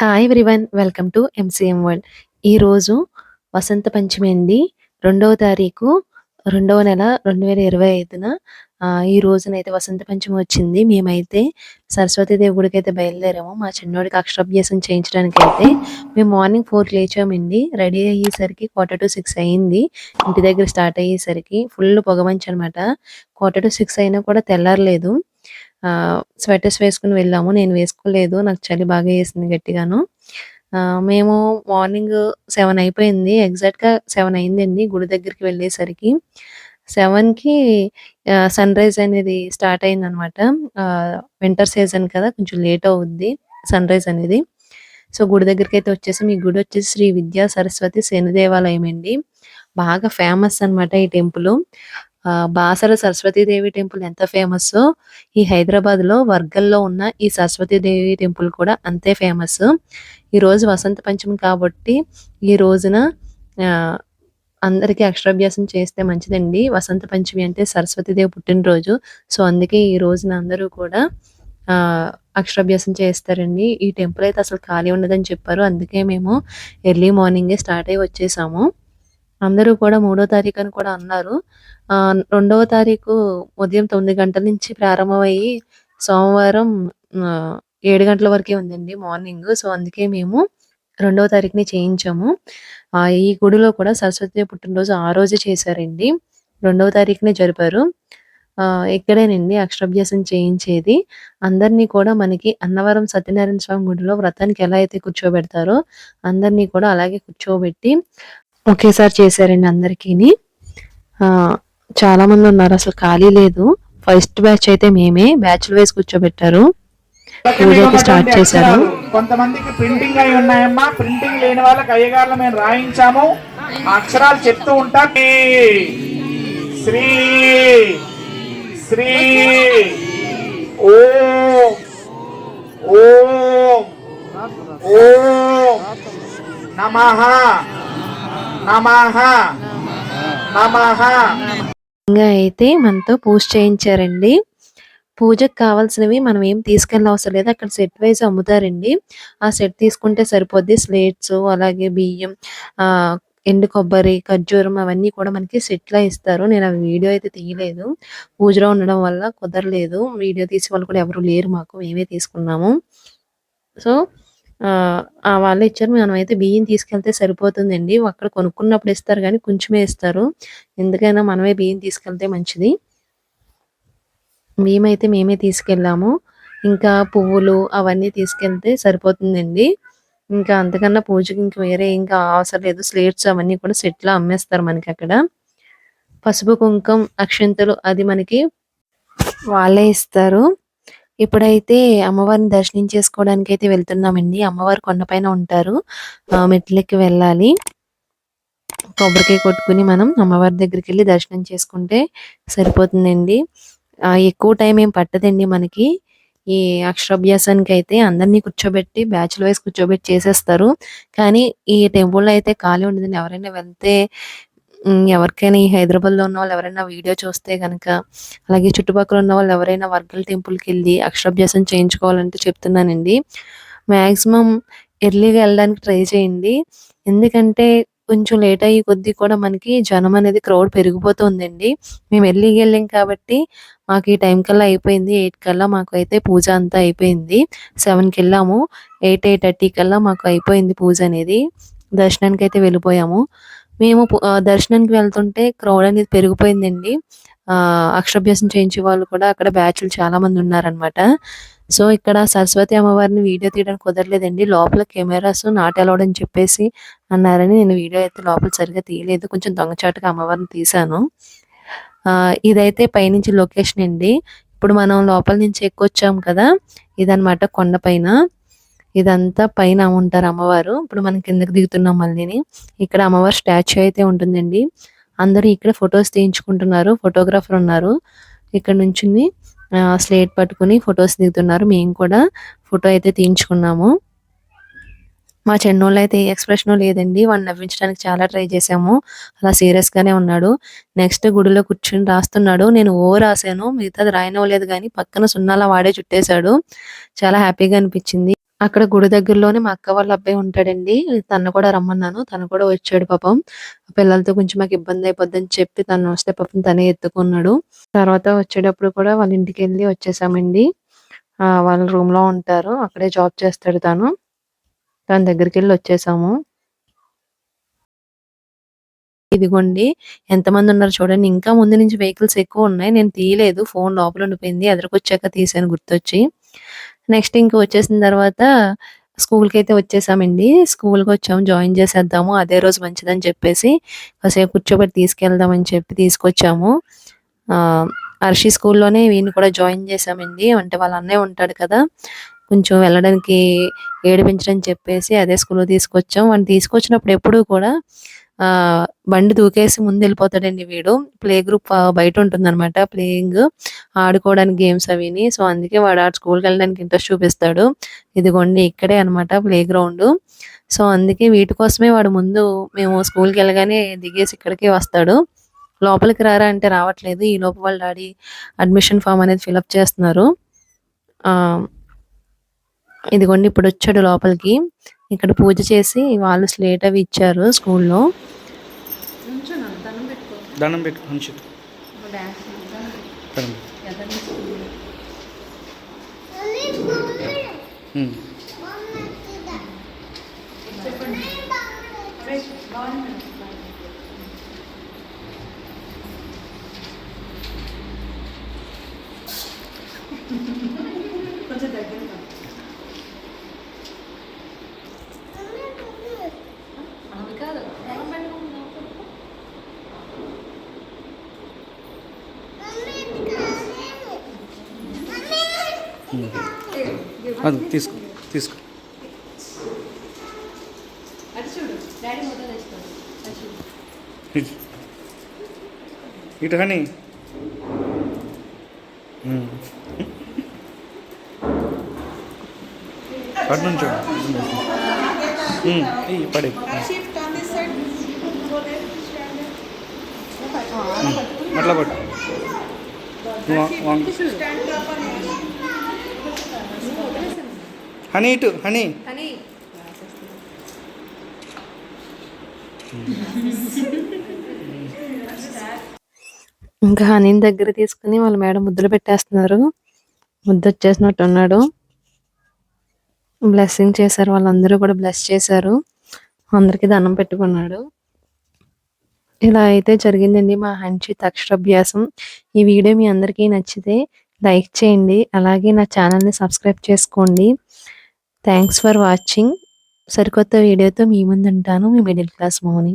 Hi everyone, welcome to MCM world. ఈరోజు వసంత పంచమి అండి. 2వ తారీఖు 2వ నెల 2025న ఈ రోజునైతే వసంత పంచమి వచ్చింది. మేమైతే సరస్వతీదేవి గుడికి అయితే బయలుదేరాము. మా చిన్నోడికి అక్షరాభ్యాసం చేయించడానికి అయితే మేము మార్నింగ్ 4కి లేచామండి. రెడీ అయ్యేసరికి 5:45 అయింది. ఇంటి దగ్గర స్టార్ట్ అయ్యేసరికి ఫుల్ పొగమంచు అనమాట. 5:45 అయినా కూడా తెల్లారలేదు. స్వెటర్స్ వేసుకుని వెళ్ళాము. నేను వేసుకోలేదు. నాకు చలి బాగా వేసింది గట్టిగాను. మేము మార్నింగ్ 7 అయిపోయింది. ఎగ్జాక్ట్‌గా 7 అయిందండి గుడి దగ్గరికి వెళ్ళేసరికి. 7కి సన్‌రైజ్ అనేది స్టార్ట్ అయిందనమాట. వింటర్ సీజన్ కదా! కొంచెం లేట్ అవుద్ది సన్‌రైజ్ అనేది. సో, గుడి దగ్గరికైతే వచ్చేసాం. ఈ గుడి వచ్చేసి శ్రీ విద్యా సరస్వతి శని దేవాలయం అండి. బాగా ఫేమస్ అనమాట ఈ టెంపులు. బాసర సరస్వతీదేవి టెంపుల్ ఎంత ఫేమస్సో, ఈ హైదరాబాద్‌లో వర్గల్‌లో ఉన్న ఈ సరస్వతీదేవి టెంపుల్ కూడా అంతే ఫేమస్. ఈరోజు వసంత పంచమి కాబట్టి ఈ రోజున ఆహ్, అందరికీ అక్షరాభ్యాసం చేస్తే మంచిదండి. వసంత పంచమి అంటే సరస్వతీదేవి పుట్టినరోజు. సో, అందుకే ఈ రోజున అందరూ కూడా ఆహ్, అక్షరాభ్యాసం చేస్తారండి. ఈ టెంపుల్ అయితే అసలు ఖాళీ ఉండదని చెప్పారు. అందుకే మేము ఎర్లీ మార్నింగే స్టార్ట్ అయ్యి వచ్చేసాము. అందరూ కూడా 3వ తారీఖని కూడా అన్నారు. 2వ తారీఖు ఉదయం 9 గంటల నుంచి ప్రారంభమయ్యి సోమవారం 7 గంటల వరకే ఉందండి మార్నింగు. సో, అందుకే మేము 2వ తారీఖునే చేయించాము. ఈ గుడిలో కూడా సరస్వతి పుట్టినరోజు ఆ రోజే చేశారండి. 2వ తారీఖునే జరిపారు. ఇక్కడేనండి అక్షరాభ్యాసం చేయించేది. అందరిని కూడా మనకి అన్నవరం సత్యనారాయణ స్వామి గుడిలో వ్రతానికి ఎలా అయితే కూర్చోబెడతారో అందరిని కూడా అలాగే కూర్చోబెట్టి ఒకేసారి చేశారండి అందరికీని. చాలా మంది ఉన్నారు. అసలు ఖాళీ లేదు. ఫస్ట్ బ్యాచ్ అయితే మేమే బ్యాచ్‌లు వేసి కూర్చోబెట్టారు. పూజ అయితే స్టార్ట్ చేశారు. కొంతమందికి ప్రింటింగ్ అయి ఉన్నాయమ్మా. ప్రింటింగ్ లేని వాళ్ళకి అయ్యగారులు మేము రాయించాము. ఆ అక్షరాలు చెప్తూ ఉంటా. శ్రీ శ్రీ ఓం ఓం ఓం నమః నమః నమః అయితే మనతో పూజ చేయించారండి. పూజకు కావాల్సినవి మనం ఏం తీసుకెళ్ళనవసరం లేదు. అక్కడ సెట్ వైస్ అమ్ముతారండి. ఆ సెట్ తీసుకుంటే సరిపోద్ది. స్లేట్స్, అలాగే బియ్యం, ఎండు కొబ్బరి, ఖర్జూరం అవన్నీ కూడా మనకి సెట్‌లా ఇస్తారు. నేను ఆ వీడియో అయితే తీయలేదు. పూజలో ఉండడం వల్ల కుదరలేదు. వీడియో తీసే వాళ్ళు కూడా ఎవరు లేరు మాకు. మేమే తీసుకున్నాము. సో, వాళ్ళే ఇచ్చారు. మనమైతే బియ్యం తీసుకెళ్తే సరిపోతుందండి. అక్కడ కొనుక్కున్నప్పుడు ఇస్తారు గానీ కొంచెమే ఇస్తారు. ఎందుకైనా మనమే బియ్యం తీసుకెళ్తే మంచిది. మేమైతే మేమే తీసుకెళ్ళాము. ఇంకా పువ్వులు అవన్నీ తీసుకెళ్తే సరిపోతుందండి. ఇంకా అంతకన్నా పూజకి ఇంక వేరే ఇంకా అవసరం లేదు. స్లేట్స్ అవన్నీ కూడా సెట్‌లా అమ్మేస్తారు మనకక్కడ. పసుపు, కుంకం, అక్షింతలు అది మనకి వాళ్ళే ఇస్తారు. ఇప్పుడైతే అమ్మవారిని దర్శనం చేసుకోవడానికైతే వెళ్తున్నామండి. అమ్మవారు కొండపైన ఉంటారు. మెట్లెక్కి వెళ్ళాలి. కొబ్బరికాయ కొట్టుకొని మనం అమ్మవారి దగ్గరికెళ్ళి దర్శనం చేసుకుంటే సరిపోతుందండి. ఎక్కువ టైం ఏం పట్టదండి మనకి. ఈ అక్షరాభ్యాసానికైతే అందరిని కూర్చోబెట్టి బ్యాచ్‌లు వైస్ కూర్చోబెట్టి చేసేస్తారు. కానీ ఈ టెంపుల్‌లో అయితే ఖాళీ ఉండదండి. ఎవరైనా వెళ్తే ఎవరికైనా ఈ హైదరాబాద్‌లో ఉన్నవాళ్ళు ఎవరైనా వీడియో చూస్తే గనక, అలాగే చుట్టుపక్కల ఉన్నవాళ్ళు ఎవరైనా వర్గల టెంపుల్‌కెళ్ళి అక్షరాభ్యాసం చేయించుకోవాలంటే చెప్తున్నానండి. మాక్సిమం ఎర్లీగా వెళ్ళడానికి ట్రై చేయండి. ఎందుకంటే కొంచెం లేట్ అయ్యే కొద్దీ కూడా మనకి జనం అనేది క్రౌడ్ పెరిగిపోతుందండి. మేము ఎర్లీగా వెళ్ళాం కాబట్టి మాకు ఈ టైం కల్లా అయిపోయింది. 8 కల్లా మాకైతే పూజ అంతా అయిపోయింది. 7కెళ్ళాము. 8:30 కల్లా మాకు అయిపోయింది పూజ అనేది. దర్శనానికైతే వెళ్ళిపోయాము. మేము దర్శనానికి వెళ్తుంటే క్రౌడ్ అనేది పెరిగిపోయిందండి. అక్షరాభ్యాసం చేయించే వాళ్ళు కూడా అక్కడ బ్యాచ్‌లు చాలా మంది ఉన్నారనమాట. సో, ఇక్కడ సరస్వతి అమ్మవారిని వీడియో తీయడానికి కుదరలేదండి. లోపల కెమెరాస్ నాట్ అలౌడ్ అని చెప్పేసి అన్నారని నేను వీడియో అయితే లోపల సరిగ్గా తీయలేదు. కొంచెం దొంగచాటుగా అమ్మవారిని తీశాను. ఇదైతే పైనుంచి లొకేషన్ అండి. ఇప్పుడు మనం లోపల నుంచి ఎక్కొచ్చాం కదా! ఇదనమాట కొండపైన. ఇదంతా పైన ఉంటారు అమ్మవారు. ఇప్పుడు మనం కిందకి దిగుతున్నాం మళ్ళీని. ఇక్కడ అమ్మవారి స్టాచ్యూ అయితే ఉంటుందండి. అందరూ ఇక్కడ ఫోటోస్ తీయించుకుంటున్నారు. ఫోటోగ్రాఫర్ ఉన్నారు. ఇక్కడ నుంచుని స్లేట్ పట్టుకొని ఫోటోస్ దిగుతున్నారు. మేము కూడా ఫోటో అయితే తీయించుకున్నాము. మా చిన్నోళ్ళైతే ఏ ఎక్స్‌ప్రెషను లేదండి. వాడిని నవ్వించడానికి చాలా ట్రై చేశాము. అలా సీరియస్‌గానే ఉన్నాడు. నెక్స్ట్ గుడిలో కూర్చొని రాస్తున్నాడు. నేను ఓ రాసాను. మిగతాది రాయనివ్వలేదు గానీ పక్కన సున్నాలా వాడే చుట్టేసాడు. చాలా హ్యాపీగా అనిపించింది. అక్కడ గుడి దగ్గరలోనే మా అక్క వాళ్ళ అబ్బాయి ఉంటాడండి. తనను కూడా రమ్మన్నాను. తను కూడా వచ్చాడు పాపం. పిల్లలతో కొంచెం మాకు ఇబ్బంది అయిపోద్దని చెప్పి తను వస్తే పాపం తనే ఎత్తుకున్నాడు. తర్వాత వచ్చేటప్పుడు కూడా వాళ్ళ ఇంటికెళ్ళి వచ్చేసామండి. వాళ్ళ రూమ్‌లో ఉంటారు. అక్కడే జాబ్ చేస్తాడు తను. తన దగ్గరికెళ్ళి వచ్చేసాము. ఇదిగోండి ఎంతమందున్నారో చూడండి. ఇంకా ముందు నుంచి వెహికల్స్ ఎక్కువున్నాయి. నేను తీయలేదు. ఫోను లోపల ఉండిపోయింది. ఎదరికొచ్చాక తీశాను గుర్తొచ్చి. నెక్స్ట్ ఇంక వచ్చేసిన తర్వాత స్కూలుకైతే వచ్చేసామండి. స్కూలుకొచ్చాము. జాయిన్ చేసేద్దాము. అదే రోజు మంచిదని చెప్పేసి కాసేపు కూర్చోబెట్టి తీసుకెళ్దామని చెప్పి తీసుకొచ్చాము. అర్షి స్కూల్లోనే వీడిని కూడా జాయిన్ చేశామండి. అంటే వాళ్ళ అన్నయ్య ఉంటాడు కదా! కొంచెం వెళ్ళడానికి ఏడిపించడని చెప్పేసి అదే స్కూల్‌కి తీసుకొచ్చాం. వాడిని తీసుకొచ్చినప్పుడు ఎప్పుడూ కూడా బండి దూకేసి ముందెళ్ళిపోతాడండి వీడు. ప్లే గ్రూప్ బయట ఉంటుందనమాట ప్లేయింగ్. ఆడుకోవడానికి గేమ్స్ అవిని. సో, అందుకే వాడు స్కూల్‌కెళ్ళడానికి ఇంట్రెస్ట్ చూపిస్తాడు. ఇదిగోండి ఇక్కడే అనమాట ప్లే గ్రౌండు. సో, అందుకే వీటి కోసమే వాడు ముందు మేము స్కూల్‌కెళ్ళగానే దిగేసి ఇక్కడికే వస్తాడు. లోపలికి రారా అంటే రావట్లేదు. ఈలోపు వాళ్ళ డాడీ అడ్మిషన్ ఫార్మ్ అనేది ఫిలప్ చేస్తున్నారు. ఇదిగోండి ఇప్పుడొచ్చాడు లోపలికి. ఇక్కడ పూజ చేసి వాళ్ళు స్లేట్ అవి ఇచ్చారు స్కూల్‌లో. దండం పెట్టు మంచి అది తీసుకో తీసుకో ఇటు కానీ అటు నుంచి పడే అట్లా పట్టు హనీ ఇటు హనీ ఇంకా హనీని దగ్గర తీసుకుని వాళ్ళ మేడం ముద్దులు పెట్టేస్తున్నారు. ముద్దొచ్చేసినట్టు ఉన్నాడు. బ్లెస్సింగ్ చేశారు. వాళ్ళందరూ కూడా బ్లెస్ చేశారు. అందరికీ దండం పెట్టుకున్నాడు. ఇలా అయితే జరిగిందండి మా హన్షిత్ అక్షరాభ్యాసం. ఈ వీడియో మీ అందరికీ నచ్చితే లైక్ చేయండి. అలాగే నా ఛానల్ని సబ్స్క్రైబ్ చేసుకోండి. Thanks for watching. సరికొత్త వీడియోతో మీ ముందుంటాను. మీ మిడిల్ క్లాస్ మౌని.